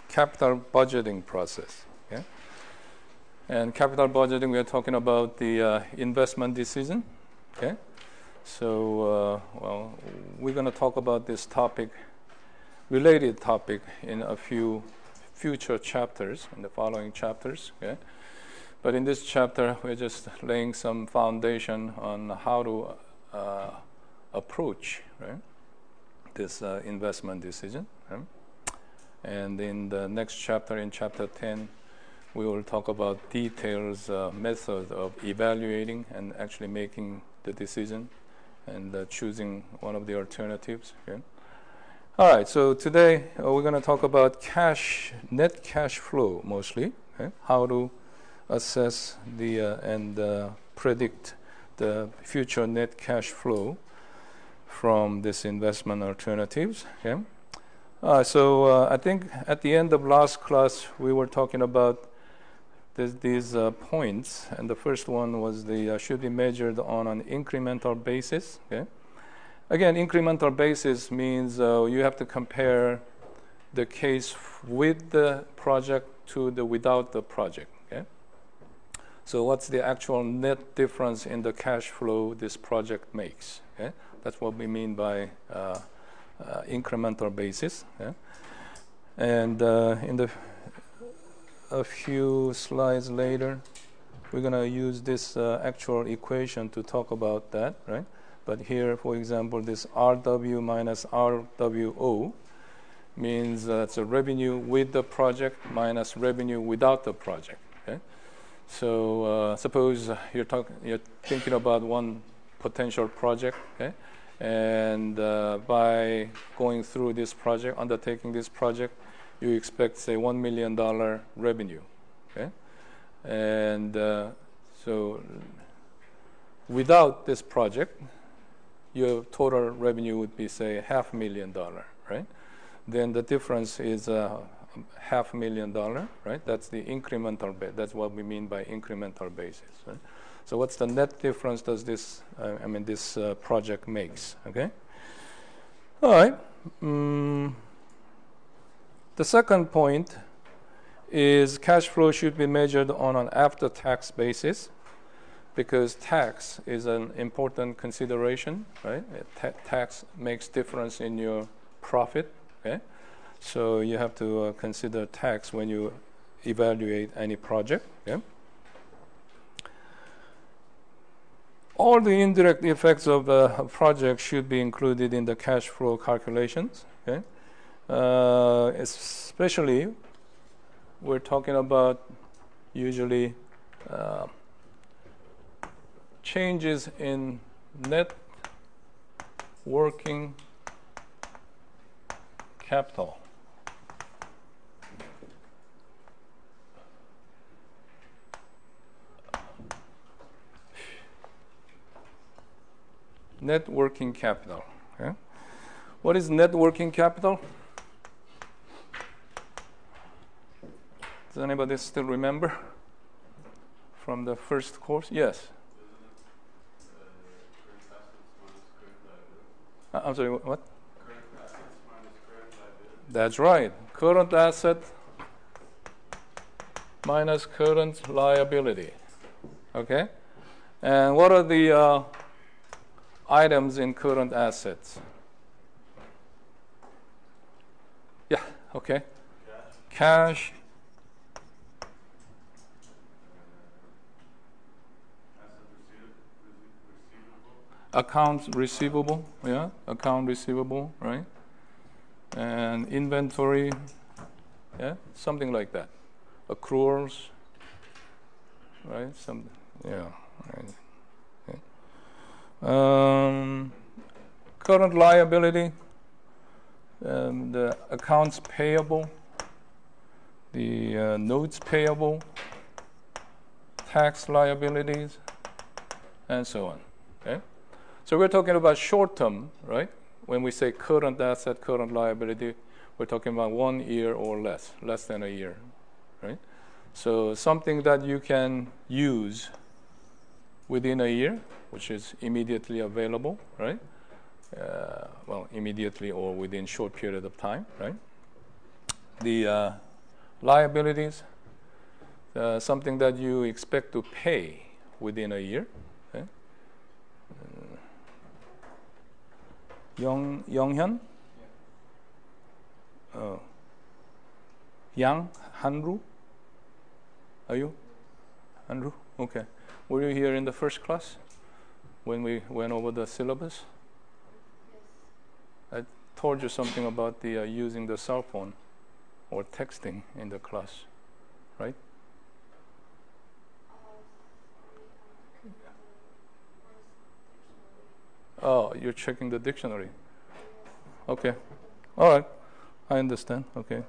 Capital budgeting process. Okay? And capital budgeting, we are talking about the investment decision. Okay? So, well, we're going to talk about this topic, related topic, in a few future chapters, in the following chapters. Okay? But in this chapter, we're just laying some foundation on how to approach, right, this investment decision. Right? And in the next chapter, in chapter 10, we will talk about details, methods of evaluating and actually making the decision and choosing one of the alternatives. Okay? All right, so today we're going to talk about net cash flow mostly, okay? How to assess and predict the future net cash flow from this investment alternatives. Okay? So I think at the end of last class, we were talking about these points, and the first one was the should be measured on an incremental basis. Okay? Again, incremental basis means you have to compare the case with the project to the without the project. Okay? So what's the actual net difference in the cash flow this project makes? Okay? That's what we mean by incremental basis. Yeah? And in a few slides later, we're going to use this actual equation to talk about that, right? But here, for example, this RW minus RWO means it's a revenue with the project minus revenue without the project. Okay? So suppose you're thinking about one potential project, okay? And by going through this project, undertaking this project, you expect, say, $1 million revenue. Okay? And so without this project, your total revenue would be, say, $500,000, right? Then the difference is $500,000, right? That's the incremental base. That's what we mean by incremental basis, right? So what's the net difference does this, this project makes, okay? All right. The second point is cash flow should be measured on an after-tax basis because tax is an important consideration, right? Tax makes difference in your profit, okay? So you have to consider tax when you evaluate any project, okay? All the indirect effects of a project should be included in the cash flow calculations. Okay? Especially, we're talking about usually changes in net working capital. Net working capital. Okay? What is net working capital? Does anybody still remember from the first course? Yes. I'm sorry, what? Current assets minus current liability. That's right. Current asset minus current liability. Okay? And what are the items in current assets? Yeah, okay. Cash. Accounts receivable, yeah, account receivable, right? And inventory, yeah, something like that. Accruals, right? Yeah, right. Okay. Current liability, the accounts payable, the notes payable, tax liabilities, and so on. Okay? So we're talking about short term, right? When we say current asset, current liability, we're talking about 1 year or less than a year, right? So something that you can use within a year, which is immediately available, right? Well, immediately or within short period of time, right? The liabilities, something that you expect to pay within a year. Okay? 영현? Yang? Hanru? Are you? Hanru? Okay. Were you here in the first class when we went over the syllabus? I told you something about the using the cell phone or texting in the class, right? Oh, you're checking the dictionary. Okay. All right. I understand. Okay.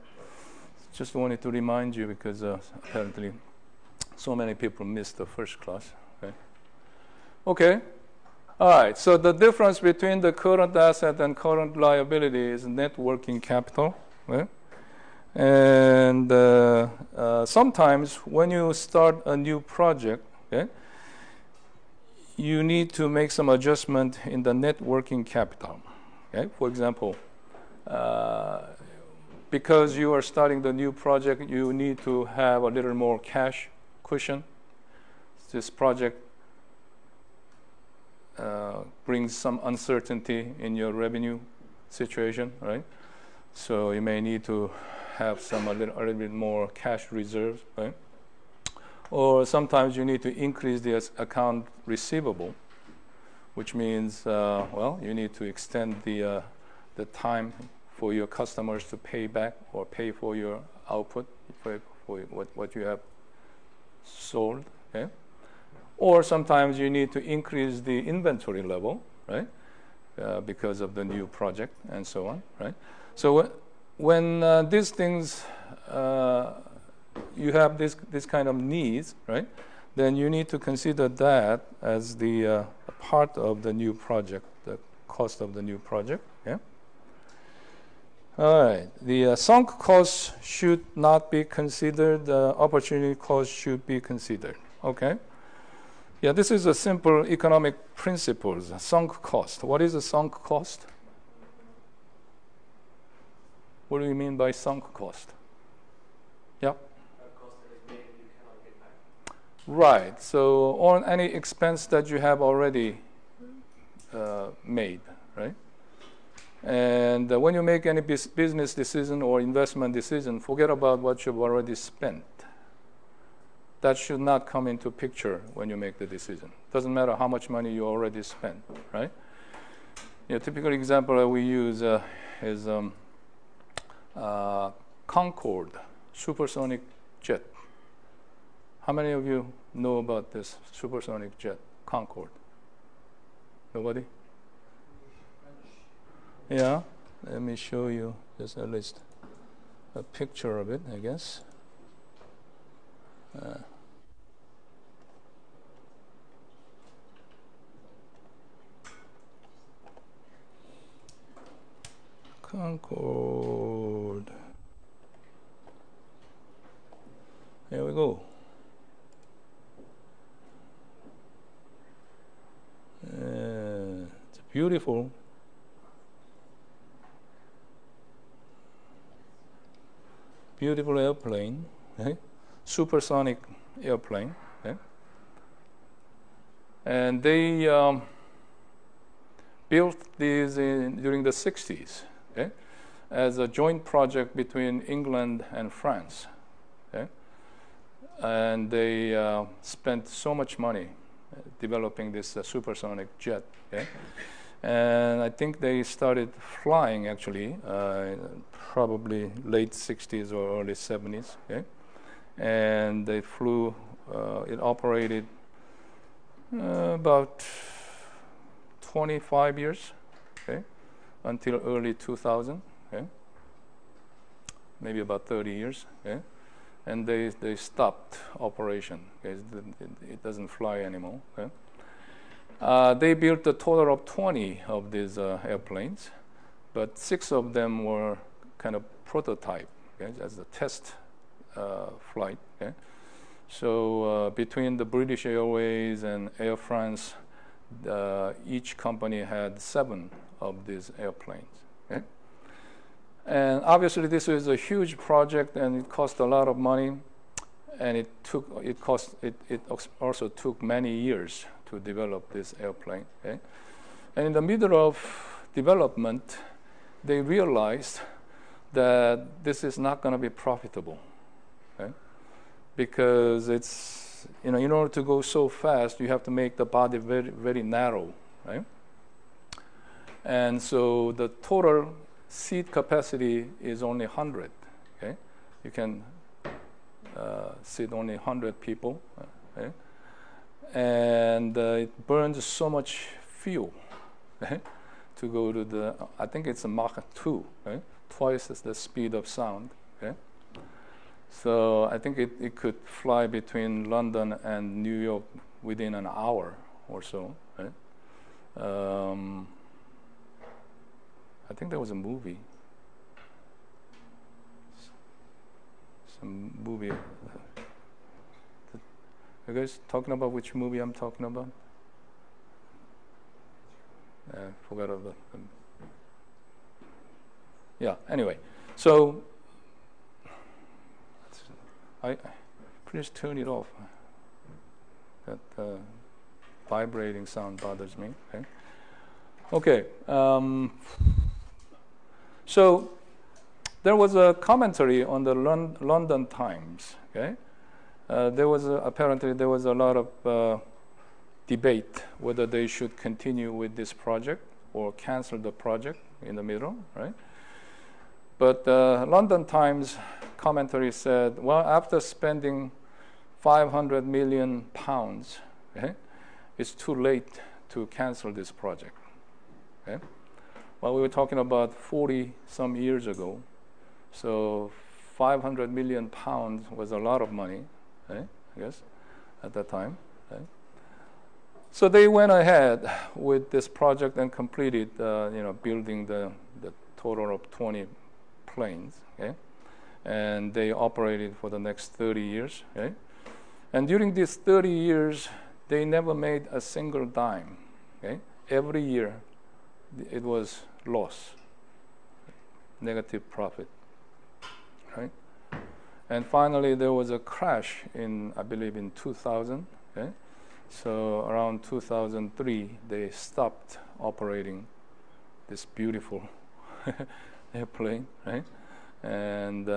Just wanted to remind you because apparently so many people missed the first class. Okay. Okay. All right. So the difference between the current asset and current liability is net working capital. Okay? And sometimes when you start a new project, okay, you need to make some adjustment in the net working capital. Okay? For example, because you are starting the new project, you need to have a little more cash cushion. This project brings some uncertainty in your revenue situation, right? So you may need to have a little bit more cash reserves, right? Or sometimes you need to increase the account receivable, which means, well, you need to extend the time for your customers to pay back or pay for your output, for what you have sold, okay? Or sometimes you need to increase the inventory level, right? Because of the new project and so on, right? So when these things, you have this kind of needs, right? Then you need to consider that as the part of the new project, the cost of the new project, yeah? All right, the sunk costs should not be considered, the opportunity cost should be considered, okay? Yeah, this is a simple economic principles, sunk cost. What is a sunk cost? What do you mean by sunk cost? Yeah? Cost that is made and you cannot get back. Right, so on any expense that you have already made, right? And when you make any business decision or investment decision, forget about what you've already spent. That should not come into picture when you make the decision. Doesn't matter how much money you already spent, right? A typical example that we use is Concorde, supersonic jet. How many of you know about this supersonic jet, Concorde? Nobody? Yeah, let me show you just at least a picture of it, I guess. Concorde. Here we go. It's beautiful. Beautiful airplane, okay? Supersonic airplane, okay? And they built these during the 60s, okay? As a joint project between England and France, okay? And they spent so much money developing this supersonic jet, okay? And I think they started flying actually probably late 60s or early 70s, okay? And they flew, it operated about 25 years, okay? Until early 2000, okay? Maybe about 30 years, okay? And they stopped operation, okay? It doesn't fly anymore, okay? They built a total of 20 of these airplanes, but 6 of them were kind of prototype, okay, as a test flight. Okay? So between the British Airways and Air France, each company had 7 of these airplanes. Okay? And obviously, this is a huge project, and it cost a lot of money, and it also took many years to develop this airplane. Okay? And in the middle of development, they realized that this is not going to be profitable, okay? Because it's, in order to go so fast, you have to make the body very, very narrow, right? And so the total seat capacity is only 100, okay? You can seat only 100 people, okay? And it burns so much fuel, okay? To go to the, I think it's a Mach 2, okay? Twice as the speed of sound, okay? So I think it could fly between London and New York within an hour or so, right? I think there was a movie. Some movie. You guys talking about which movie I'm talking about? I forgot about it. Yeah, anyway. So, please turn it off. That vibrating sound bothers me. Okay. So there was a commentary on the London Times. Okay, apparently there was a lot of debate whether they should continue with this project or cancel the project in the middle, right? But London Times commentary said, well, after spending 500 million pounds, okay, it's too late to cancel this project. Okay? Well, we were talking about 40 some years ago, so 500 million pounds was a lot of money, okay, I guess, at that time. Okay? So they went ahead with this project and completed, building the total of 20 planes, okay? And they operated for the next 30 years, okay? And during these 30 years, they never made a single dime, okay? Every year, it was loss, negative profit, right? And finally, there was a crash I believe in 2000, okay? So around 2003, they stopped operating this beautiful airplane, right? And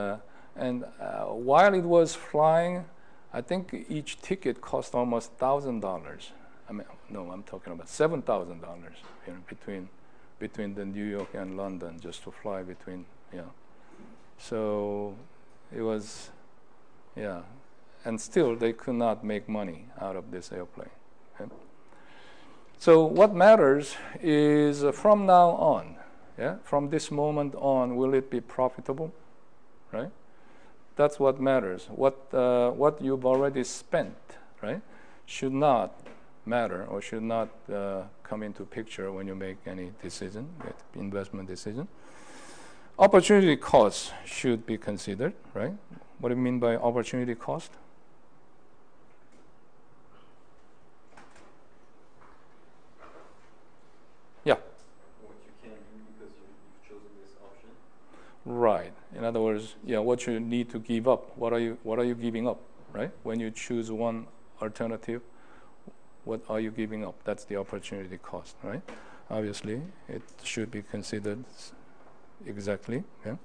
while it was flying, I think each ticket cost almost $1,000. I mean, no, I'm talking about $7,000 between the New York and London just to fly between, So it was, and still they could not make money out of this airplane. Okay? So what matters is from now on, from this moment on, will it be profitable, right? That's what matters. What you've already spent, right, should not matter or should not come into picture when you make any decision, investment decision. Opportunity cost should be considered, right? What do you mean by opportunity cost? Yeah. What you can do because you've chosen this option. Right. In other words, what you need to give up. What are you giving up, right? When you choose one alternative, what are you giving up? That's the opportunity cost, right? Obviously, it should be considered exactly. Yeah.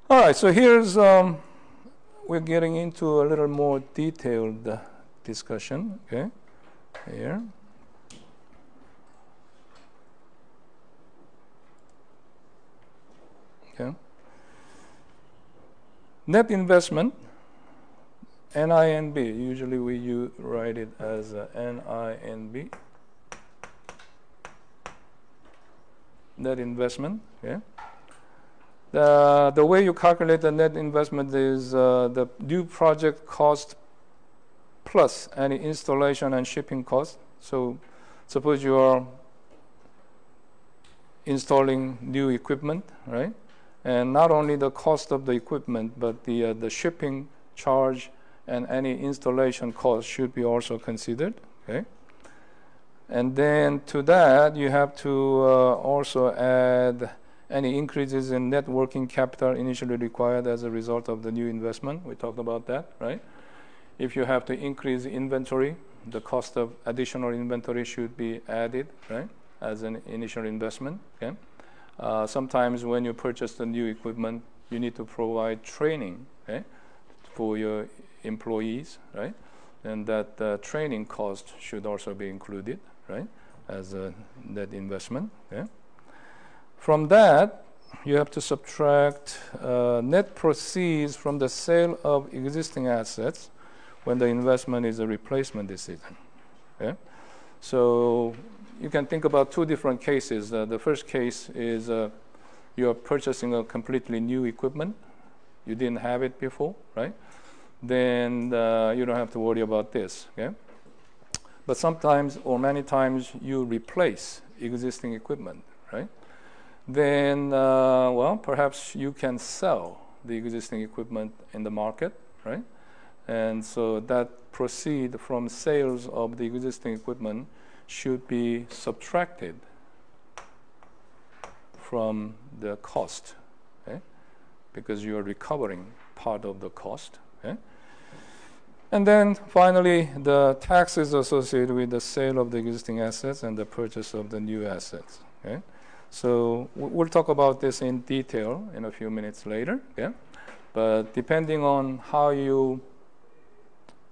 All right. So here's we're getting into a little more detailed discussion. Okay. Here. Okay. Net investment, NINB. Usually we write it as NINB. Net investment. Okay. The way you calculate the net investment is the new project cost plus any installation and shipping cost. So suppose you are installing new equipment, right? And not only the cost of the equipment, but the shipping charge and any installation cost should be also considered. Okay. And then to that, you have to also add any increases in net working capital initially required as a result of the new investment. We talked about that, right? If you have to increase inventory, the cost of additional inventory should be added, right, as an initial investment. Okay. Sometimes when you purchase the new equipment, you need to provide training, okay, for your employees, right? And that training cost should also be included, right, as a net investment. Okay. From that, you have to subtract net proceeds from the sale of existing assets when the investment is a replacement decision. Okay? So you can think about two different cases. The first case is you are purchasing a completely new equipment. You didn't have it before, right? Then you don't have to worry about this. Okay? But sometimes or many times you replace existing equipment, right? Then, well, perhaps you can sell the existing equipment in the market, right? And so that proceed from sales of the existing equipment should be subtracted from the cost, okay? Because you are recovering part of the cost. Okay? And then finally, the taxes associated with the sale of the existing assets and the purchase of the new assets. Okay? So we'll talk about this in detail in a few minutes later. Okay? But depending on how you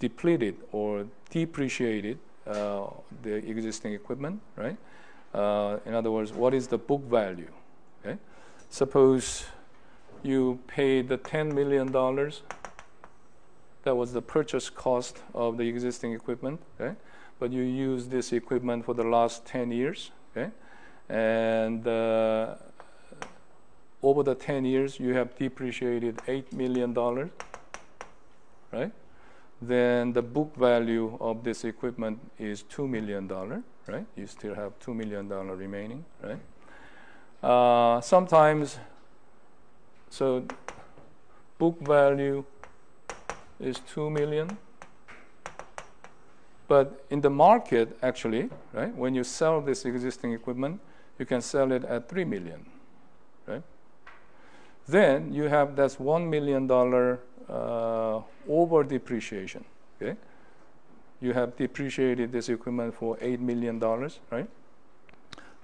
depleted or depreciated the existing equipment, right? In other words, what is the book value? Okay? Suppose you paid the $10 million. That was the purchase cost of the existing equipment. Okay? But you use this equipment for the last 10 years. Okay? And over the 10 years, you have depreciated $8 million, right? Then the book value of this equipment is $2 million, right? You still have $2 million remaining, right? Sometimes, so book value is $2 million, but in the market, actually, right? When you sell this existing equipment, you can sell it at $3 million, right? Then you have that's $1 million over depreciation. Okay, you have depreciated this equipment for $8 million, right?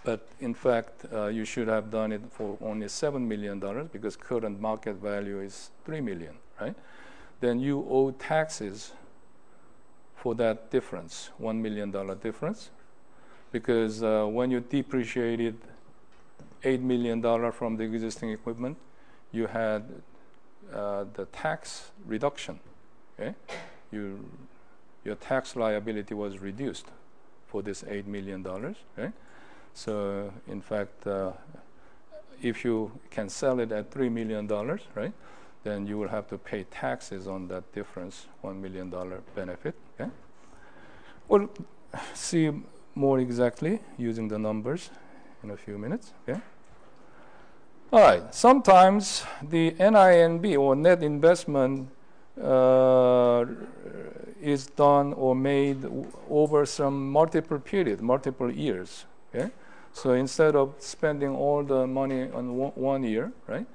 But in fact, you should have done it for only $7 million because current market value is $3 million, right? Then you owe taxes for that difference, $1 million difference, because when you depreciated $8 million from the existing equipment, you had the tax reduction. Okay? Your tax liability was reduced for this $8 million. Okay? So in fact, if you can sell it at $3 million, right, then you will have to pay taxes on that difference, $1 million benefit. Okay? We'll see more exactly using the numbers in a few minutes. Okay? All right. Sometimes the NINB or net investment is done or made over some multiple period, multiple years. Okay? So instead of spending all the money on one year, right?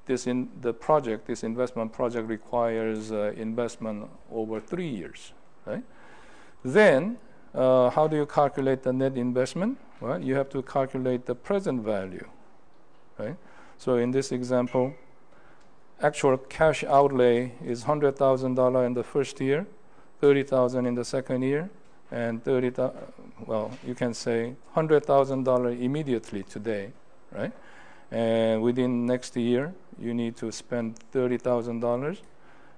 This investment project requires investment over 3 years, right? Then how do you calculate the net investment? Well, you have to calculate the present value, right? So in this example, actual cash outlay is $100,000 in the first year, $30,000 in the second year, and well, you can say $100,000 immediately today, right? And within next year, you need to spend $30,000,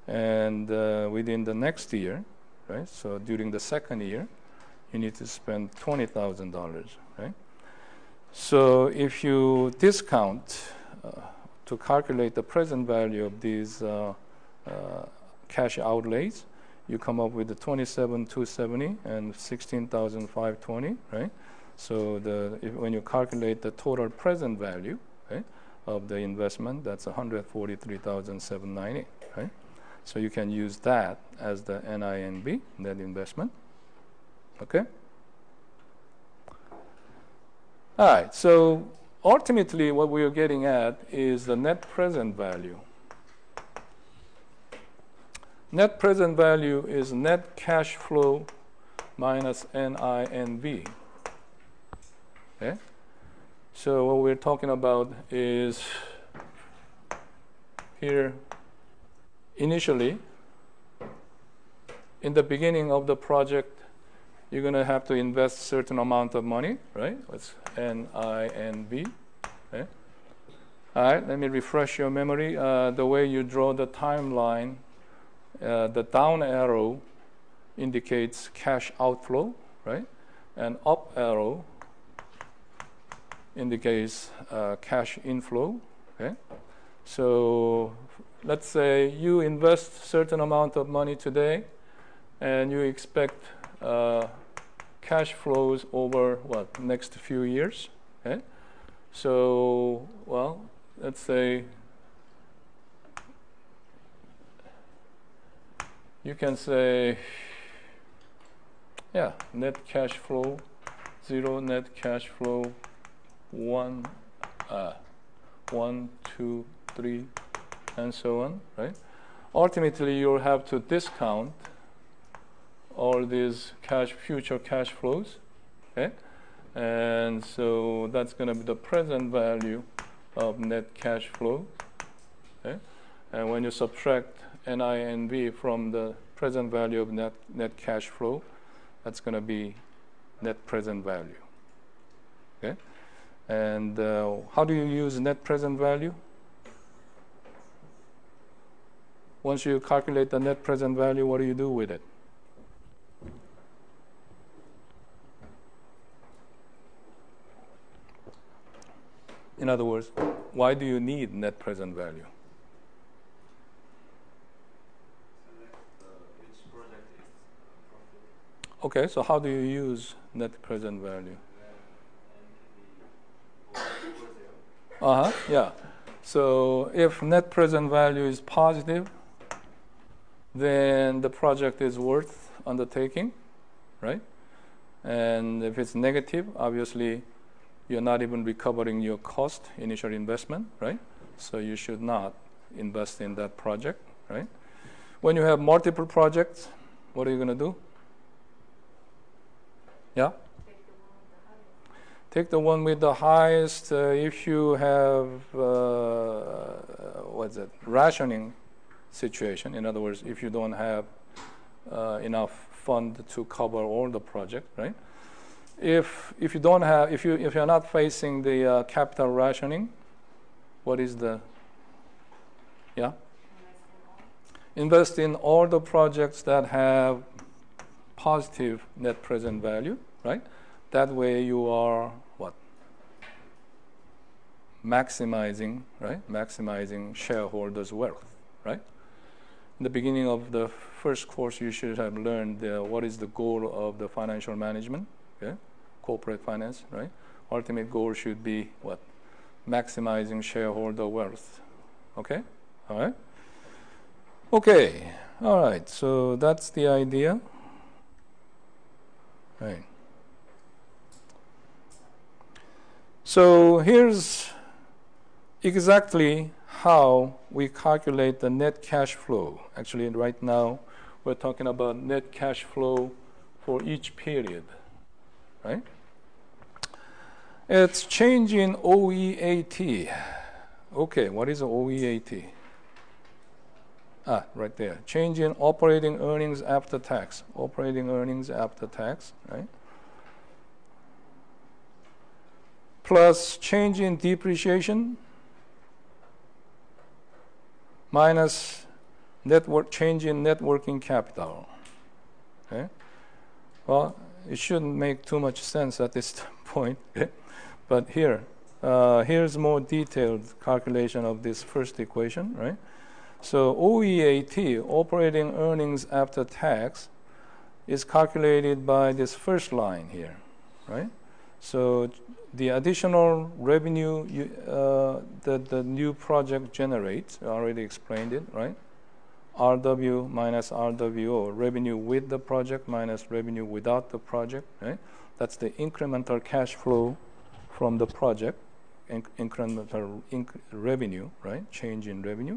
and within the next year, right? So during the second year, you need to spend $20,000, right? So if you discount to calculate the present value of these cash outlays, you come up with the $27,270 and $16,520, right? So when you calculate the total present value, right, of the investment, that's $143,790, right? So you can use that as the NINB, net investment. Okay? All right, so ultimately what we are getting at is the net present value. Net present value is net cash flow minus NINV. Okay? So what we're talking about is here initially, in the beginning of the project, you're going to have to invest certain amount of money, right? It's NINV. Okay? All right, let me refresh your memory. The way you draw the timeline, the down arrow indicates cash outflow, right? And up arrow indicates cash inflow. Okay? So let's say you invest certain amount of money today, and you expect cash flows over what, next few years. Okay? So, well, let's say you can say, yeah, net cash flow 0, net cash flow 1, 1, 2, 3, and so on, right? Ultimately, you'll have to discount all these future cash flows, okay? And so that's going to be the present value of net cash flow, okay? And when you subtract NINV from the present value of net cash flow, that's going to be net present value, okay? And how do you use net present value? Once you calculate the net present value, what do you do with it? In other words, why do you need net present value? Each project is profit. Okay, so how do you use net present value? Yeah. So if net present value is positive, then the project is worth undertaking, right? And if it's negative, obviously you're not even recovering your cost, initial investment, right? So you should not invest in that project, right? When you have multiple projects, what are you going to do? Yeah? Take the one with the highest. If you have, rationing situation. In other words, if you don't have enough fund to cover all the project, right? If you don't have, if you're not facing the capital rationing, what is the, yeah? Invest in all the projects that have positive net present value, right? That way you are what? Maximizing, right? Maximizing shareholders' wealth, right? In the beginning of the first course, you should have learned what is the goal of the financial management, okay? Corporate finance, right? Ultimate goal should be what? Maximizing shareholder wealth, okay? All right? Okay, all right, so that's the idea. Right. So here's exactly how we calculate the net cash flow. Actually, right now, we're talking about net cash flow for each period, right? It's change in OEAT. Okay, what is OEAT? Right there. Change in operating earnings after tax. Operating earnings after tax, right? Plus change in depreciation minus change in net working capital. Okay? Well, it shouldn't make too much sense at this point, okay? But here's more detailed calculation of this first equation, right? So OEAT, operating earnings after tax, is calculated by this first line here, right? So the additional revenue that the new project generates, I already explained it, right? RW minus RWO, revenue with the project minus revenue without the project, right? That's the incremental cash flow from the project, incremental revenue, right? Change in revenue.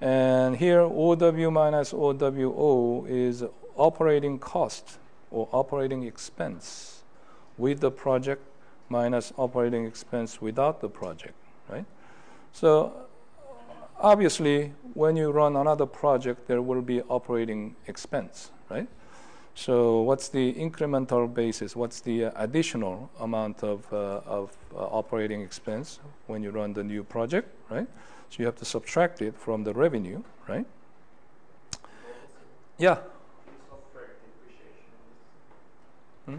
And here OW minus OWO is operating cost or operating expense with the project minus operating expense without the project, right? So obviously, when you run another project, there will be operating expense, right? So what's the incremental basis? What's the additional amount of operating expense when you run the new project, right? So you have to subtract it from the revenue, right? Yeah. Subtract depreciation. Hmm?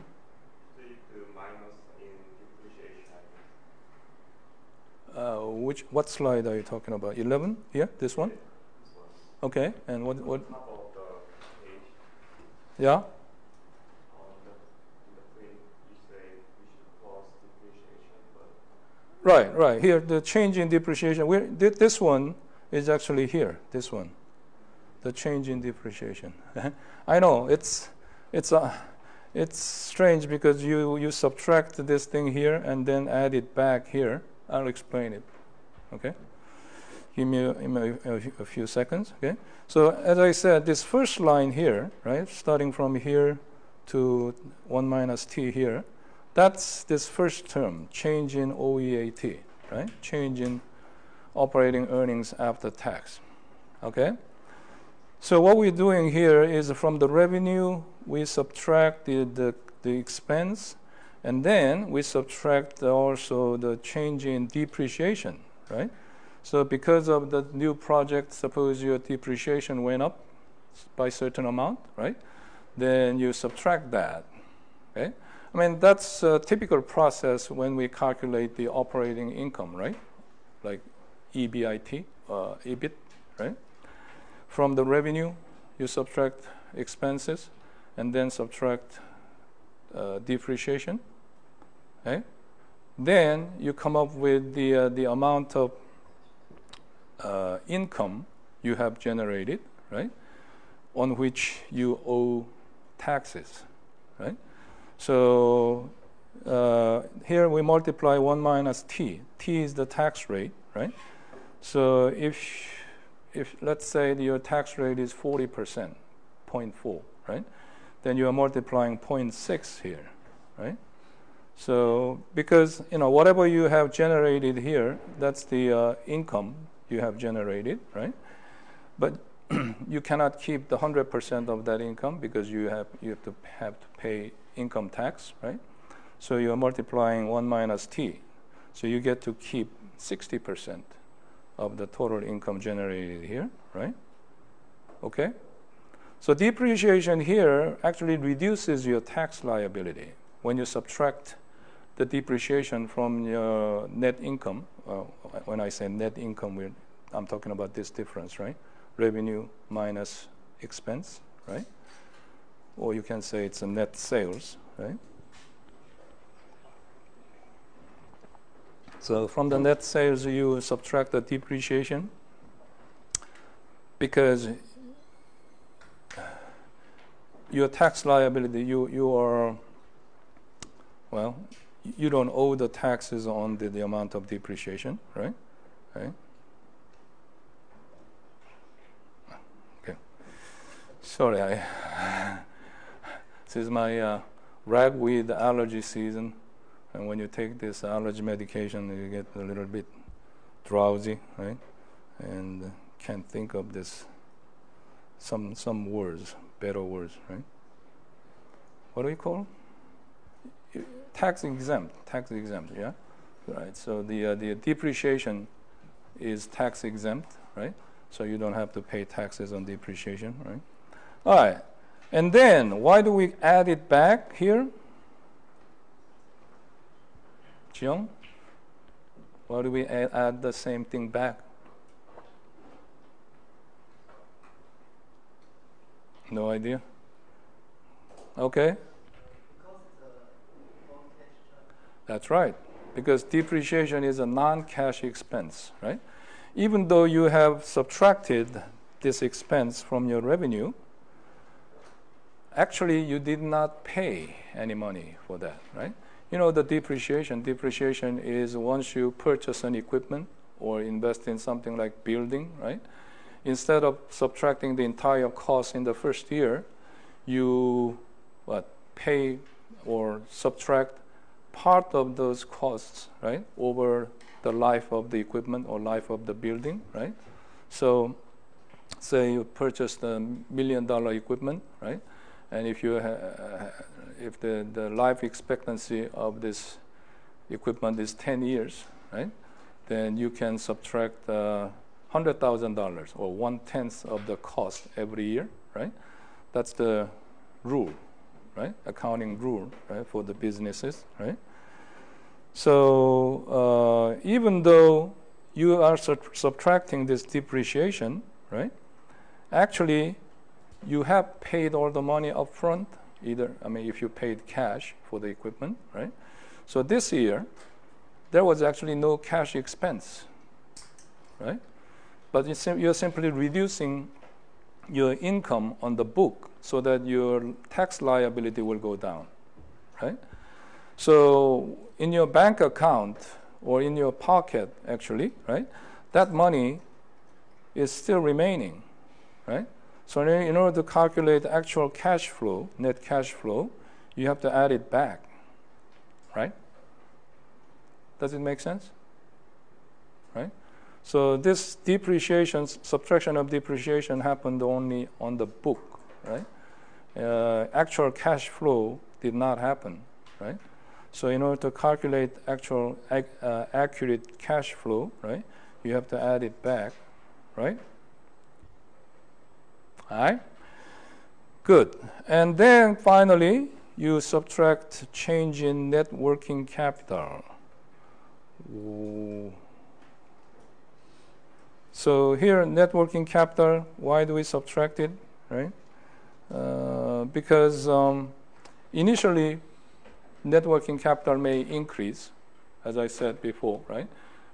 So you do minus in depreciation. What slide are you talking about? 11? Yeah, this one? This one. Okay, and what? Top of the page. Yeah. On the print, you say we should plus depreciation, but Right. Here, the change in depreciation. This one is actually here. This one, the change in depreciation. I know it's strange because you subtract this thing here and then add it back here. I'll explain it. Okay. Give me a few seconds. Okay. So as I said, this first line here, right, starting from here to 1 minus t here. That's this first term, change in OEAT, right? Change in operating earnings after tax, okay? So what we're doing here is from the revenue, we subtract the expense, and then we subtract also the change in depreciation, right? So because of the new project, suppose your depreciation went up by a certain amount, right? Then you subtract that, okay? I mean, that's a typical process when we calculate the operating income, right? Like EBIT, EBIT, right? From the revenue, you subtract expenses and then subtract depreciation, okay? Then you come up with the amount of income you have generated, right? On which you owe taxes, right? So here we multiply 1 minus t. T is the tax rate, right? So if let's say your tax rate is 40%, 0.4, right? Then you are multiplying 0.6 here, right? So because whatever you have generated here, that's the income you have generated, right? But you cannot keep the 100% of that income because you have to pay income tax, right? So you are multiplying 1 minus t. So you get to keep 60% of the total income generated here, right? Okay? So depreciation here actually reduces your tax liability when you subtract the depreciation from your net income. When I say net income, I'm talking about this difference, right? Revenue minus expense, right? Or you can say it's a net sales, right? So from the net sales, you subtract the depreciation because your tax liability, you are, well, you don't owe the taxes on the amount of depreciation, right? Right? Okay. Sorry, this is my ragweed allergy season, and when you take this allergy medication, you get a little bit drowsy, right? And can't think of this some words, better words, right? What do you call them? Tax exempt, yeah, right. So the depreciation is tax exempt, right? So you don't have to pay taxes on depreciation, right? All right, and then why do we add it back here? Jiyoung, why do we add the same thing back? No idea. Okay. That's right, because depreciation is a non-cash expense, right? Even though you have subtracted this expense from your revenue, actually you did not pay any money for that, right? you know, the depreciation. Depreciation is once you purchase an equipment or invest in something like building, right? Instead of subtracting the entire cost in the first year, you pay or subtract part of those costs, right, over the life of the equipment or life of the building, right? So say you purchased $1 million equipment, right? And if you if the life expectancy of this equipment is 10 years, right, then you can subtract $100,000 or 1/10 of the cost every year, right? That's the rule, right? Accounting rule, right, for the businesses, right? So even though you are subtracting this depreciation, right, actually you have paid all the money up front, either, I mean, if you paid cash for the equipment, right? So this year, there was actually no cash expense, right? But you're simply reducing your income on the book so that your tax liability will go down, right? So in your bank account or in your pocket, actually, right, that money is still remaining, right? So in order to calculate actual cash flow, net cash flow, you have to add it back, right? Does it make sense? Right? So this depreciation, subtraction of depreciation happened only on the book, right? Actual cash flow did not happen, right? So in order to calculate actual accurate cash flow, right, you have to add it back, right? All right? Good. And then finally, you subtract change in net working capital. Ooh. So here, net working capital, why do we subtract it, right? Because initially, net working capital may increase, as I said before, right?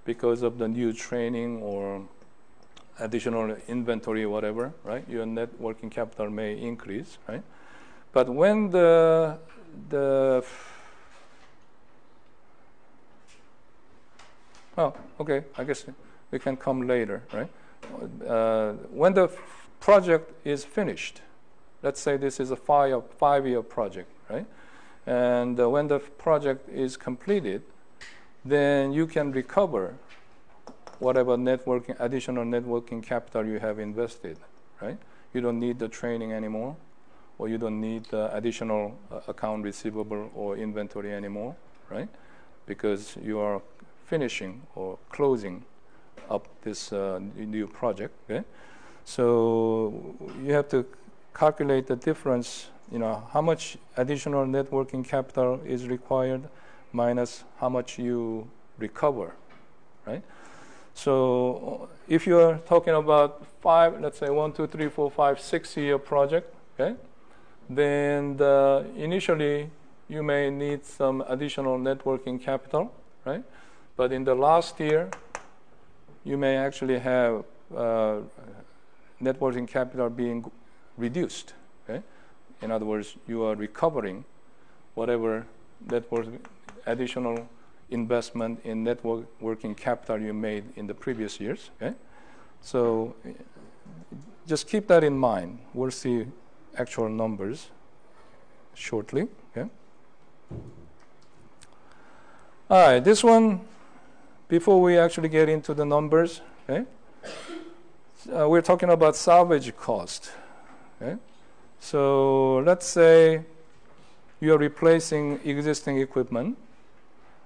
Because of the new training or additional inventory, whatever, right? Your net working capital may increase, right? But when the oh, okay, I guess we can come later, right? When the project is finished, let's say this is a five-year project, right? And when the project is completed, then you can recover whatever additional net working capital you have invested, right? You don't need the training anymore, or you don't need additional account receivable or inventory anymore, right? Because you are finishing or closing up this new project, okay? So you have to calculate the difference, you know, how much additional net working capital is required minus how much you recover, right? So if you are talking about let's say 1, 2, 3, 4, 5, 6-year project, okay, then initially you may need some additional net working capital, right? But in the last year, you may actually have net working capital being reduced, okay? In other words, you are recovering whatever additional investment in net working capital you made in the previous years, okay? So just keep that in mind. We'll see actual numbers shortly, okay? All right, this one, before we actually get into the numbers, okay? We're talking about salvage cost, okay? So let's say you're replacing existing equipment,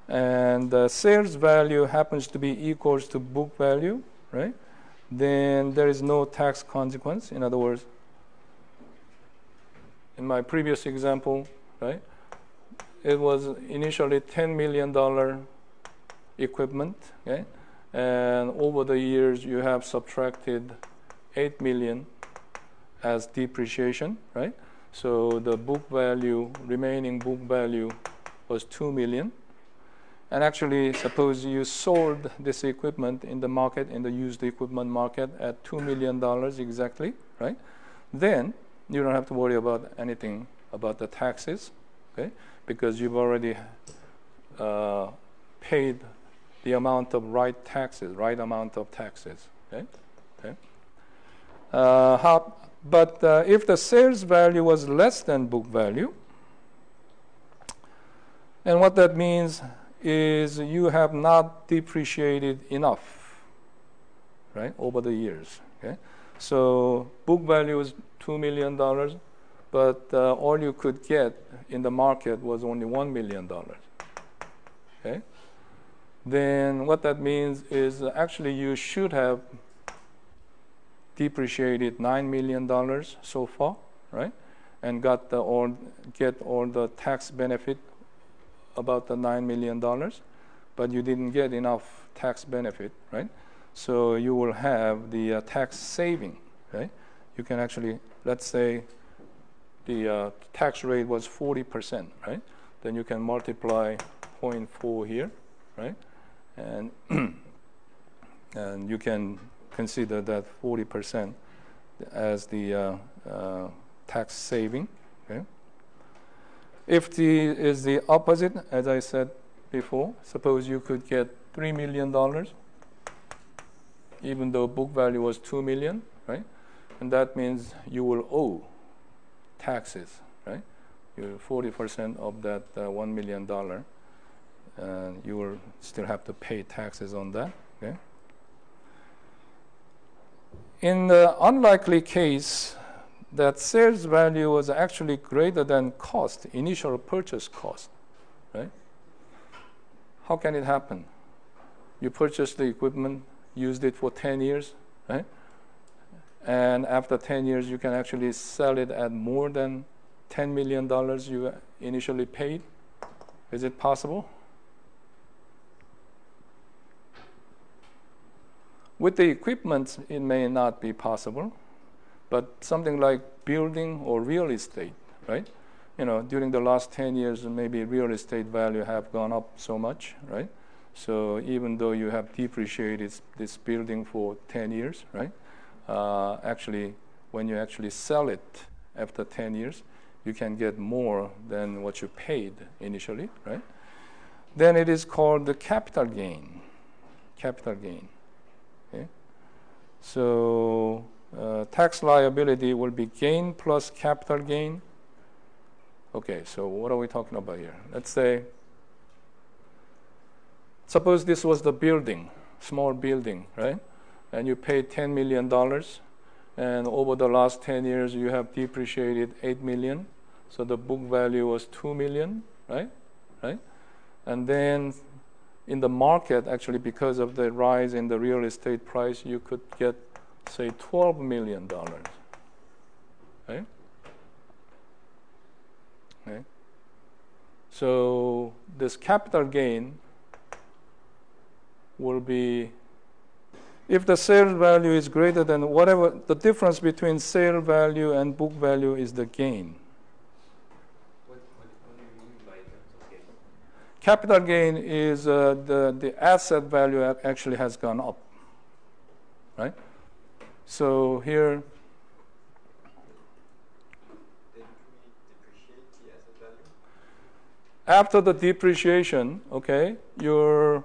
and the sales value happens to be equals to book value, right? Then there is no tax consequence. In other words, in my previous example, right, it was initially $10 million equipment, okay? And over the years, you have subtracted $8 million as depreciation, right? So the remaining book value was $2 million. And actually, suppose you sold this equipment in the market, in the used equipment market at $2 million exactly, right? Then you don't have to worry about anything about the taxes, okay? Because you've already paid the amount of right amount of taxes. Okay? Okay? But if the sales value was less than book value, and what that means is you have not depreciated enough, right, over the years. Okay? So book value is $2 million, but all you could get in the market was only $1 million. Okay? Then what that means is actually you should have depreciated $9 million so far, right? And get all the tax benefit about the $9 million, but you didn't get enough tax benefit, right? So you will have the tax saving, right? You can actually, let's say the tax rate was 40%, right? Then you can multiply 0.4 here, right? And and you can consider that 40% as the tax saving. Okay? If is the opposite, as I said before, suppose you could get $3 million, even though book value was $2 million, right? And that means you will owe taxes, right? You 40% of that $1 million, and you will still have to pay taxes on that. Okay? In the unlikely case that sales value was actually greater than cost, initial purchase cost, right? How can it happen? You purchased the equipment, used it for 10 years, right? And after 10 years, you can actually sell it at more than $10 million you initially paid. Is it possible? With the equipment, it may not be possible, but something like building or real estate, right? You know, during the last 10 years, maybe real estate value have gone up so much, right? So even though you have depreciated this building for 10 years, right? Actually, when you actually sell it after 10 years, you can get more than what you paid initially, right? Then it is called the capital gain. Capital gain. Okay? So tax liability will be gain plus capital gain. Okay, so what are we talking about here? Let's say, suppose this was the building, small building, right? And you paid $10 million, and over the last 10 years, you have depreciated $8 million. So the book value was $2 million, right? Right? And then in the market, actually, because of the rise in the real estate price, you could get, say, $12 million, right? Okay. So this capital gain will be, if the sale value is greater than whatever, the difference between sale value and book value is the gain. What do you mean by terms of gain? Capital gain is the asset value actually has gone up, right? So here, Didn't we depreciate the asset value? after the depreciation, okay, your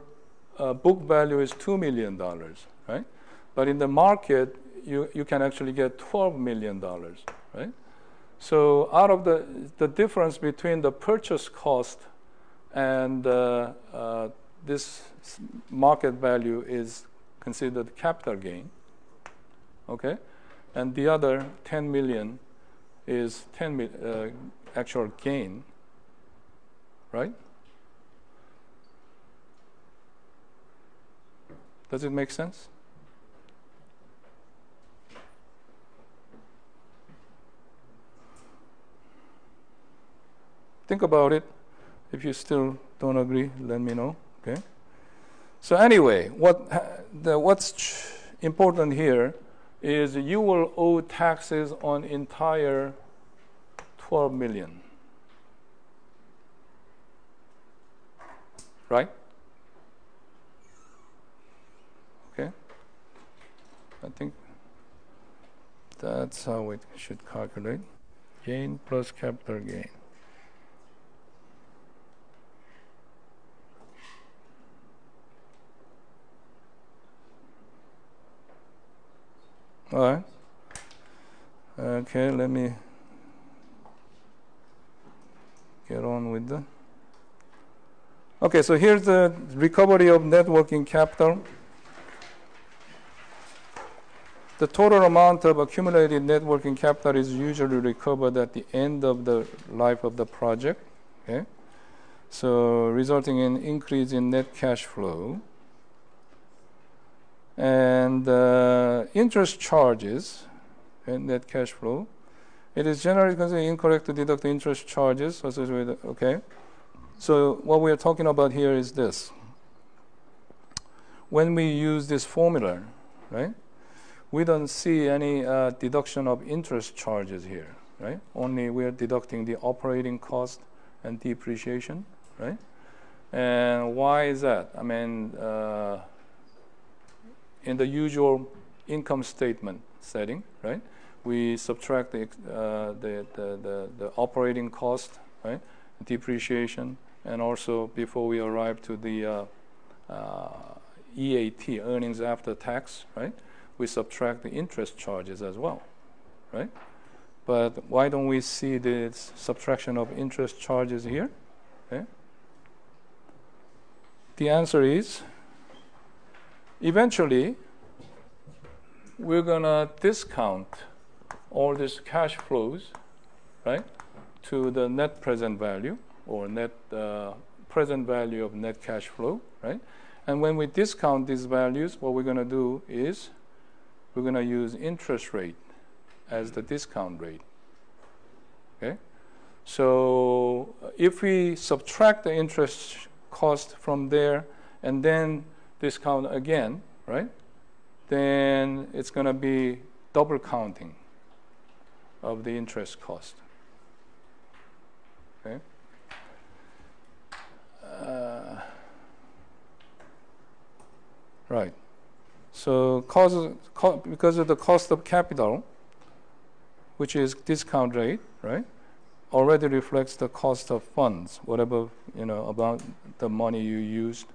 book value is $2 million, right? But in the market, you can actually get $12 million, right? So out of the difference between the purchase cost and this market value is considered capital gain, okay? And the other 10 million is actual gain, right? Does it make sense? Think about it. If you still don't agree, let me know. Okay. So anyway, what's important here is you will owe taxes on entire 12 million. Right? Okay. I think that's how we should calculate. Gain plus capital gain. All right. Okay, let me get on with the. Okay, so here's the recovery of net working capital. The total amount of accumulated net working capital is usually recovered at the end of the life of the project. Okay, so resulting in increase in net cash flow. And interest charges, okay, net cash flow. It is generally considered incorrect to deduct the interest charges associated with, okay. So what we are talking about here is this. When we use this formula, right, we don't see any deduction of interest charges here, right? Only we are deducting the operating cost and depreciation, right? And why is that? I mean, in the usual income statement setting, right? We subtract the operating cost, right? Depreciation, and also before we arrive to the EAT, earnings after tax, right? We subtract the interest charges as well, right? But why don't we see this subtraction of interest charges here? Okay. The answer is, eventually, we're gonna discount all these cash flows, right, to the net present value, or net present value of net cash flow, right? And when we discount these values, what we're gonna do is we're gonna use interest rate as the discount rate. Okay? So if we subtract the interest cost from there and then discount again, right, then it's going to be double counting of the interest cost. Okay? Right. So because of the cost of capital, which is discount rate, right, already reflects the cost of funds, whatever, about the money you used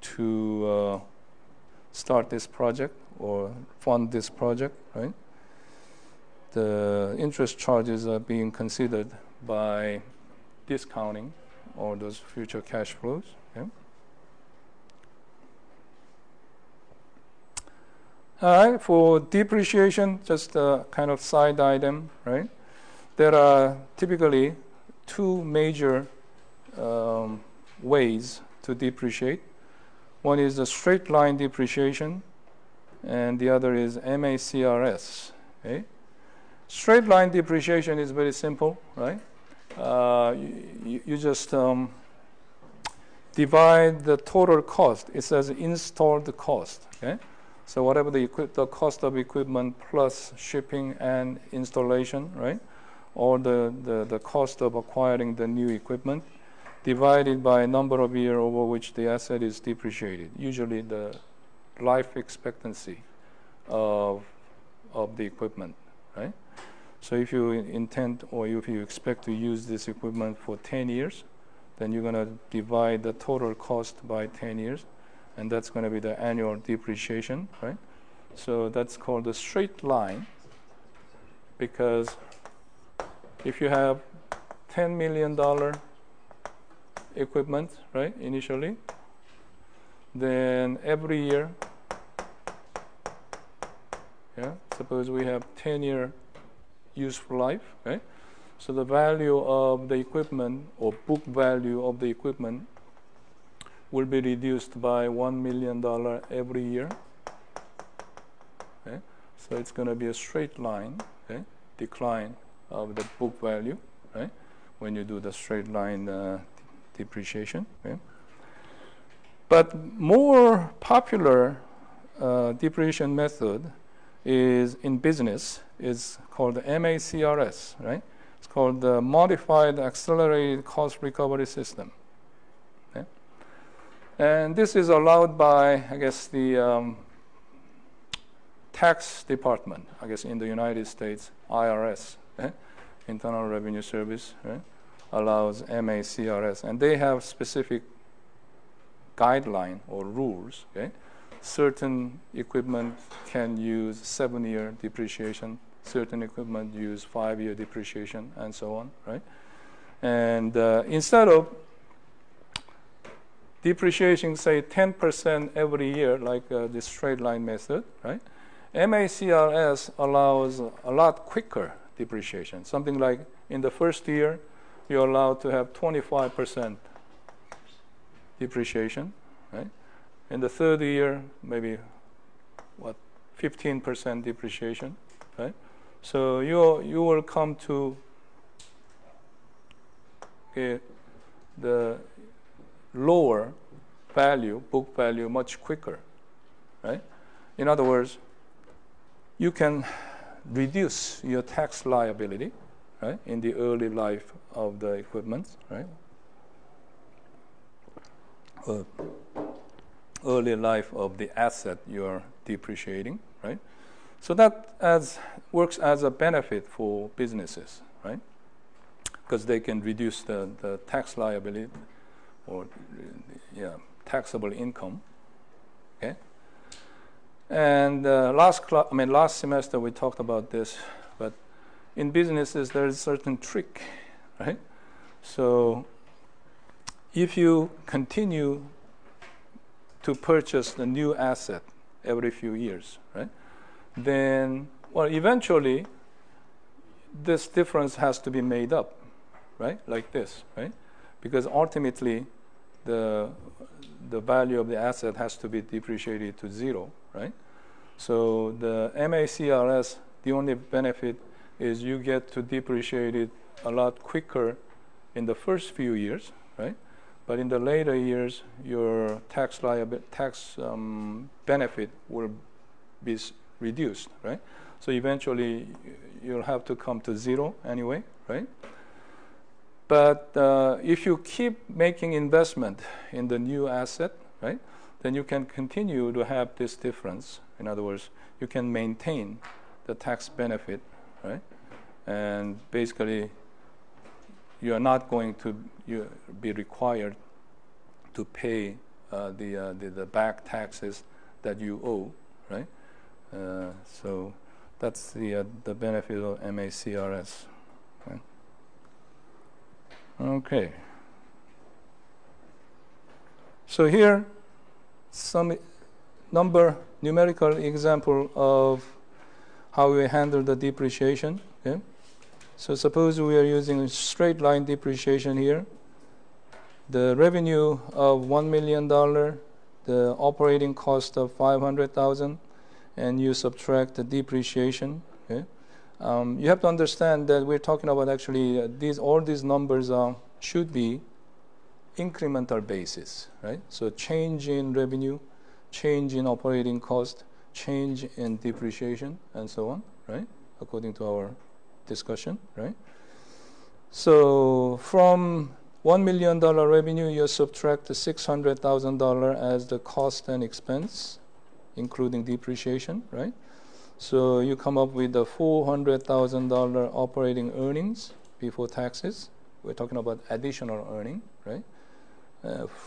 to start this project or fund this project, right? The interest charges are being considered by discounting all those future cash flows. Okay? All right, for depreciation, just a kind of side item, right? There are typically two major ways to depreciate. One is the straight line depreciation, and the other is MACRS. Okay? Straight line depreciation is very simple, right? You just divide the total cost. It says installed cost. Okay? So whatever the cost of equipment plus shipping and installation, right? Or the cost of acquiring the new equipment, divided by a number of years over which the asset is depreciated. Usually the life expectancy of the equipment, right? So if you intend or if you expect to use this equipment for 10 years, then you're going to divide the total cost by 10 years, and that's going to be the annual depreciation, right? So that's called the straight line, because if you have $10 million equipment, right, initially, then every year, suppose we have 10-year useful life, right? So the value of the equipment, or book value of the equipment, will be reduced by $1 million every year. Okay? So it's going to be a straight line, okay? Decline of the book value, right? When you do the straight line depreciation. Okay? But more popular depreciation method is in business is called the MACRS, right? It's called the Modified Accelerated Cost Recovery System. Okay? And this is allowed by, I guess, the tax department, I guess, in the United States, IRS, right? Internal Revenue Service, right? Allows MACRS, and they have specific guideline or rules, okay, certain equipment can use 7-year depreciation, certain equipment use 5-year depreciation, and so on, right? And instead of depreciating, say, 10% every year, like the straight line method, right? MACRS allows a lot quicker depreciation. Something like in the first year, you're allowed to have 25% depreciation, right? In the third year, maybe 15% depreciation, right? So you will come to the lower value, book value, much quicker, right? In other words, you can reduce your tax liability, right, in the early life of the equipment, right? Early life of the asset you're depreciating, right? So that works as a benefit for businesses, right? Because they can reduce the tax liability or taxable income, okay? And last semester we talked about this, but in businesses there is a certain trick, right? So if you continue to purchase the new asset every few years, right, then, well, eventually this difference has to be made up, right, like this, right? Because ultimately the value of the asset has to be depreciated to zero, right? So the MACRS, the only benefit is you get to depreciate it a lot quicker in the first few years, right? But in the later years, your tax benefit will be reduced, right? So eventually, you'll have to come to zero anyway, right? But if you keep making investment in the new asset, right, then you can continue to have this difference. In other words, you can maintain the tax benefit, right? And basically, you are not going to be required to pay the back taxes that you owe, right? So that's the benefit of MACRS. Okay. Okay. So here, some numerical example of how we handle the depreciation. Okay? So suppose we are using straight line depreciation here. The revenue of $1 million, the operating cost of $500,000, and you subtract the depreciation. Okay? You have to understand that we're talking about actually all these numbers should be incremental basis, right? So change in revenue, change in operating cost, change in depreciation, and so on, right? According to our discussion, right? So from $1 million revenue, you subtract the $600,000 as the cost and expense, including depreciation, right? So you come up with the $400,000 operating earnings before taxes. We're talking about additional earning, right?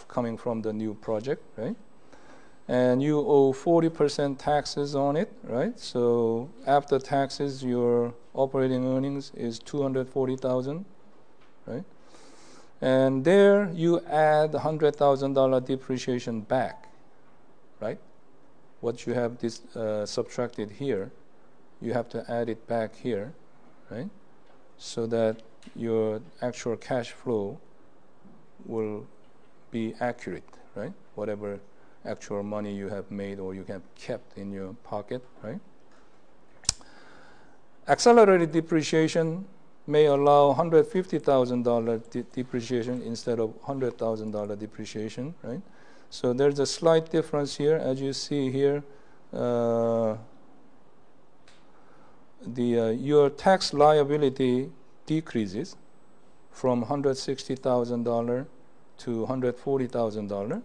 Coming from the new project, right? And you owe 40% taxes on it, right? So after taxes, your operating earnings is $240,000, right? And there you add $100,000 depreciation back, right? What you have subtracted here, you have to add it back here, right? So that your actual cash flow will be accurate, right? Whatever actual money you have made or you have kept in your pocket, right? Accelerated depreciation may allow $150,000 depreciation instead of $100,000 depreciation, right? So there's a slight difference here. As you see here, your tax liability decreases from $160,000 to $140,000,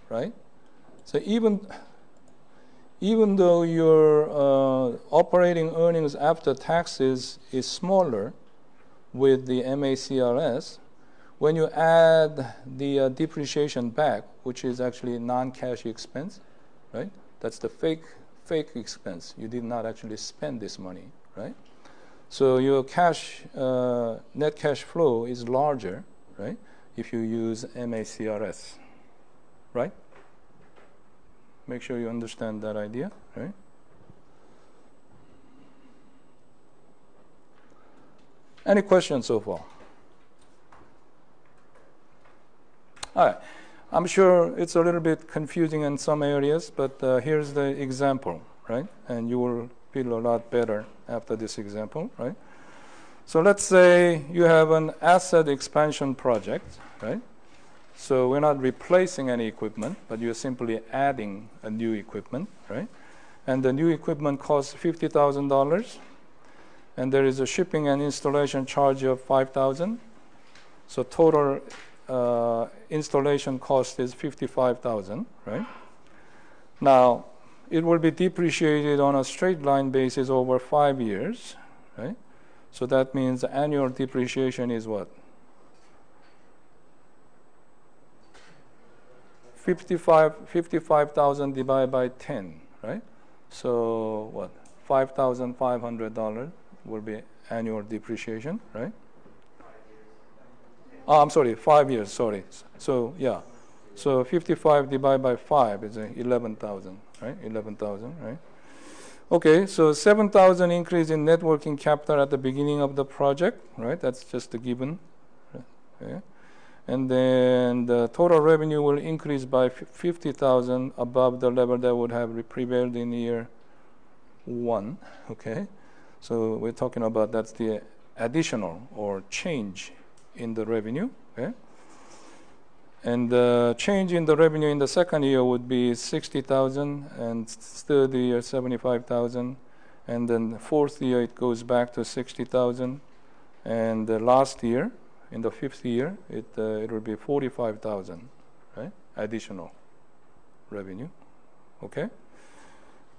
right? So even though your operating earnings after taxes is smaller with the MACRS, when you add the depreciation back, which is actually non-cash expense, right? That's the fake expense. You did not actually spend this money, right? So your net cash flow is larger, right, if you use MACRS, right? Make sure you understand that idea, right? Any questions so far? All right. I'm sure it's a little bit confusing in some areas, but here's the example, right? And you will feel a lot better after this example, right? So let's say you have an asset expansion project, right? So we're not replacing any equipment, but you're simply adding a new equipment, right? And the new equipment costs $50,000, and there is a shipping and installation charge of $5,000. So total installation cost is $55,000, right? Now, it will be depreciated on a straight line basis over 5 years, right? So that means the annual depreciation is what? 55,000 divided by 10, right? So what? $5,500 will be annual depreciation, right? Oh, I'm sorry, 5 years, sorry. So, yeah. So 55 divided by 5 is 11,000, right? 11,000, right? Okay, so 7,000 increase in net working capital at the beginning of the project, right? That's just a given. Okay. And then the total revenue will increase by 50,000 above the level that would have prevailed in year 1, okay? So we're talking about that's the additional or change in the revenue, okay? And the change in the revenue in the second year would be 60,000, and third year 75,000, and then the fourth year it goes back to 60,000, and the last year, in the fifth year, it will be 45,000, right? Additional revenue, okay?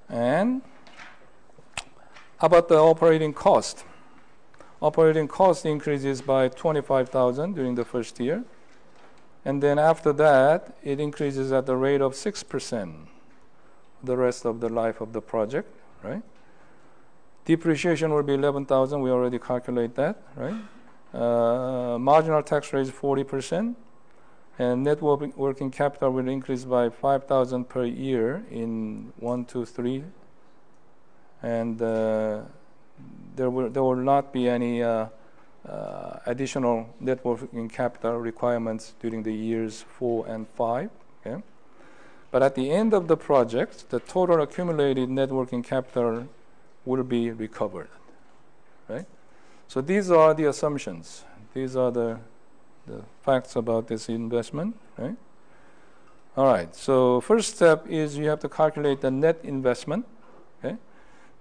And how about the operating cost? Operating cost increases by 25,000 during the first year. And then after that, it increases at the rate of 6% the rest of the life of the project, right? Depreciation will be 11,000. We already calculate that, right? Marginal tax rate is 40%. And net working capital will increase by 5,000 per year in 1, 2, 3. And there will not be any additional net working capital requirements during the years 4 and 5. Okay? But at the end of the project, the total accumulated net working capital will be recovered. Right? So these are the assumptions. These are the facts about this investment. Right? All right. So first step is you have to calculate the net investment. Okay?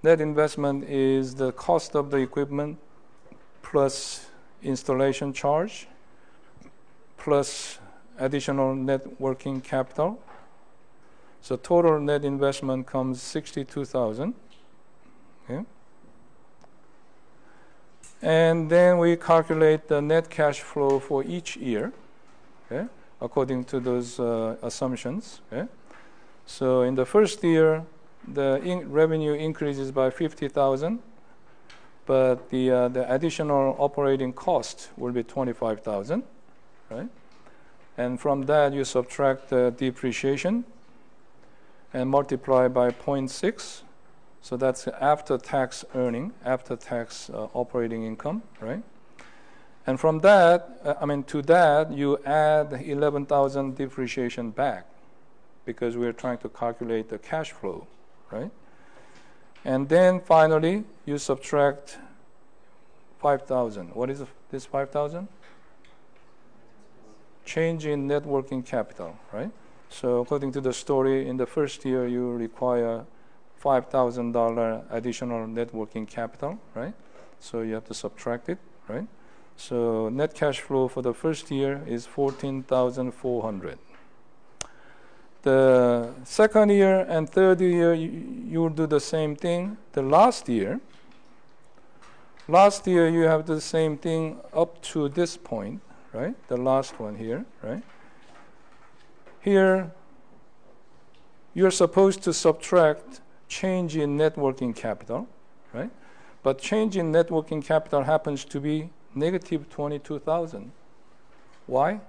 Net investment is the cost of the equipment plus installation charge plus additional net working capital. So total net investment comes 62,000. Okay. And then we calculate the net cash flow for each year, okay, according to those assumptions. Okay. So in the first year, the revenue increases by 50,000, but the additional operating cost will be 25,000, right? And from that, you subtract the depreciation and multiply by 0.6. So that's after-tax earning, after-tax operating income, right? And from that, to that, you add 11,000 depreciation back because we're trying to calculate the cash flow, right? And then finally, you subtract 5,000. What is this 5,000? Change in net working capital, right? So according to the story, in the first year, you require $5,000 additional net working capital, right? So you have to subtract it, right? So net cash flow for the first year is 14,400. The second year and third year, you will do the same thing. The last year, you have the same thing up to this point, right? The last one here, right? Here, you're supposed to subtract change in net working capital, right? But change in net working capital happens to be negative 22,000. Why?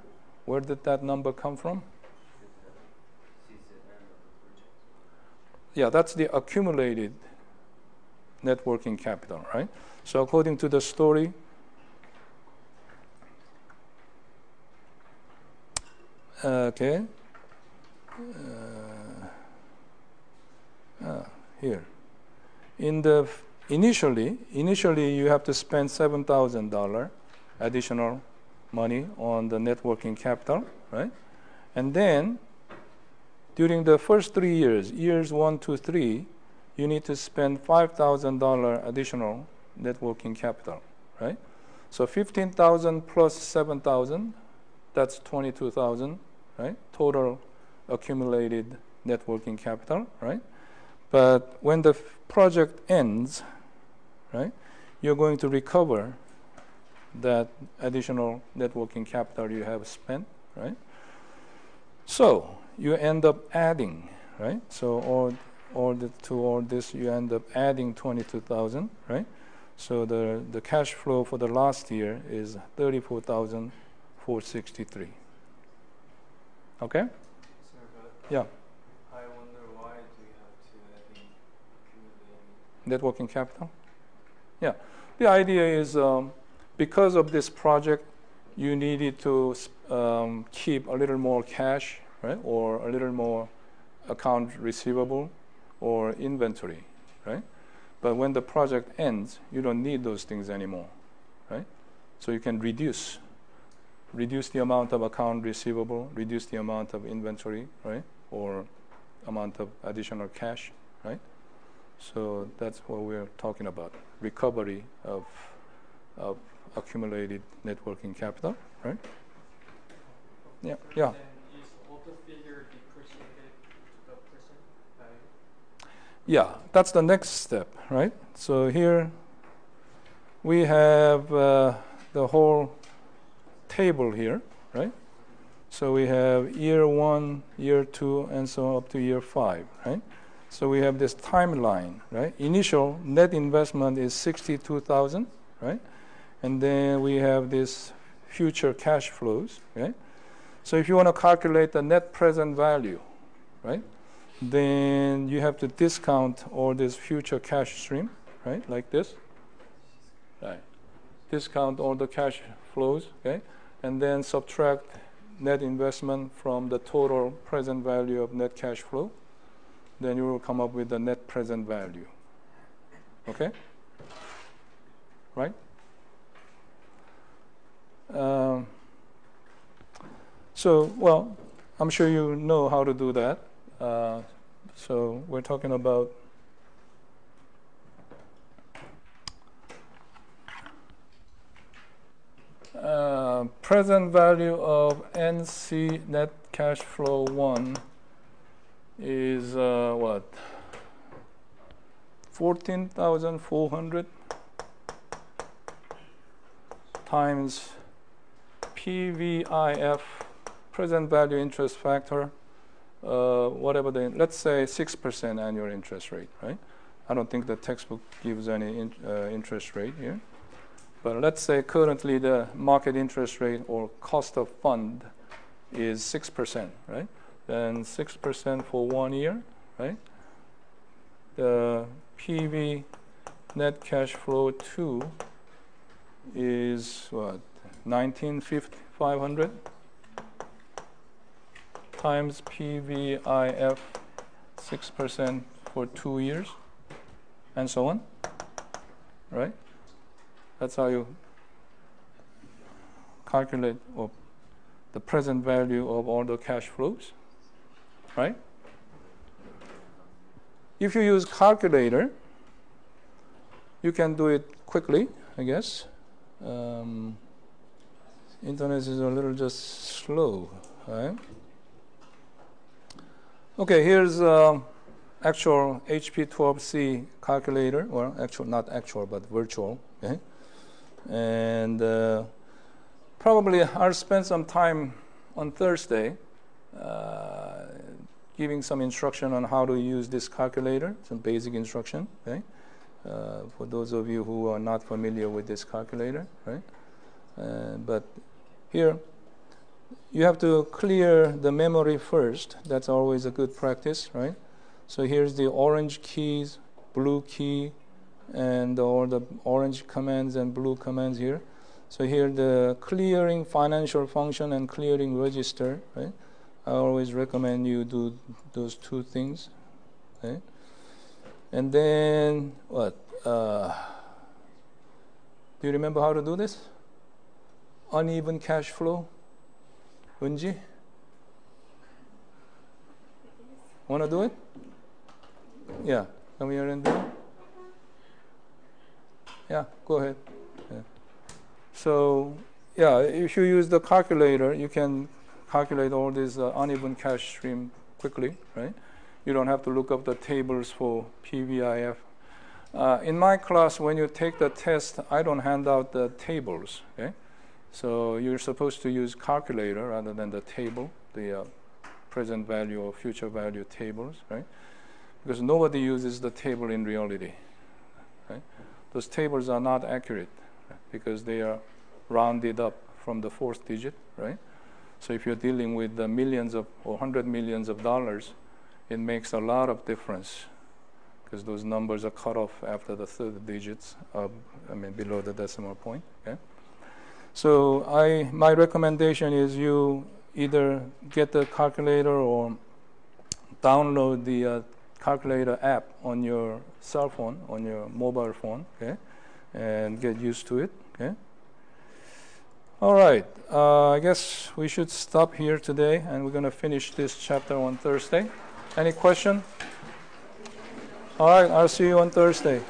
Where did that number come from? Yeah, that's the accumulated net working capital, right? So according to the story, okay, here, initially you have to spend $7,000 additional money on the net working capital, right? And then during the first 3 years, years 1 to 3, you need to spend $5,000 additional net working capital, right? So 15,000 plus 7,000, that's 22,000, right? Total accumulated net working capital, right? But when the project ends, right, you're going to recover that additional net working capital you have spent, right? So you end up adding, right? So to all this, you end up adding 22,000, right? So the cash flow for the last year is 34,463. Okay? Sorry, but Yeah. I wonder why do you have to accumulate Net working capital? Yeah. The idea is because of this project, you needed to keep a little more cash, right? Or a little more account receivable or inventory, right? But when the project ends, you don't need those things anymore, right? So you can reduce the amount of account receivable, reduce the amount of inventory, right? Or amount of additional cash, right? So that's what we're talking about, recovery of accumulated net working capital, right? Yeah, yeah. Then is auto figure depreciated to the present value? Yeah, that's the next step, right? So here we have the whole table here, right? So we have year 1, year 2, and so on up to year 5, right? So we have this timeline, right? Initial net investment is 62,000, right? And then we have this future cash flows, right? So if you want to calculate the net present value, right? Then you have to discount all this future cash stream, right? Like this, right? Discount all the cash flows, okay? And then subtract net investment from the total present value of net cash flow. Then you will come up with the net present value. Okay? Right? Well, I'm sure you know how to do that. So we're talking about present value of NC net cash flow 1 is what? 14,400 times PVIF, present value interest factor, whatever let's say 6% annual interest rate, right? I don't think the textbook gives any interest rate here. But let's say currently the market interest rate or cost of fund is 6%, right? Then 6% for 1 year, right? The PV net cash flow 2 is what? 19,500 times PVIF 6% for 2 years, and so on, right? That's how you calculate the present value of all the cash flows, right? If you use calculator, you can do it quickly, I guess. Internet is a little just slow, right? Okay, here's actual HP12C calculator, well, actual, not actual, but virtual, okay? And probably I'll spend some time on Thursday giving some instruction on how to use this calculator, some basic instruction, okay? For those of you who are not familiar with this calculator, right? But here, you have to clear the memory first. That's always a good practice, right? So here's the orange keys, blue key, and or the orange commands and blue commands here. So here the clearing financial function and clearing register, right? I always recommend you do those two things, okay? And then what? Do you remember how to do this? Uneven cash flow. Unji? Want to do it? Yeah, come here and do it. Yeah, go ahead. Yeah. So, yeah, if you use the calculator, you can calculate all this uneven cash stream quickly, right? You don't have to look up the tables for PVIF. In my class, when you take the test, I don't hand out the tables, okay? So you're supposed to use calculator rather than the table, the present value or future value tables, right? Because nobody uses the table in reality, right? Those tables are not accurate because they are rounded up from the fourth digit, right? So if you're dealing with the millions of or 100 millions of dollars, it makes a lot of difference because those numbers are cut off after the third digits, below the decimal point. Okay? So my recommendation is you either get the calculator or download the calculator app on your cell phone, on your mobile phone, okay, and get used to it. Okay. All right. I guess we should stop here today, and we're going to finish this chapter on Thursday. Any question? All right. I'll see you on Thursday.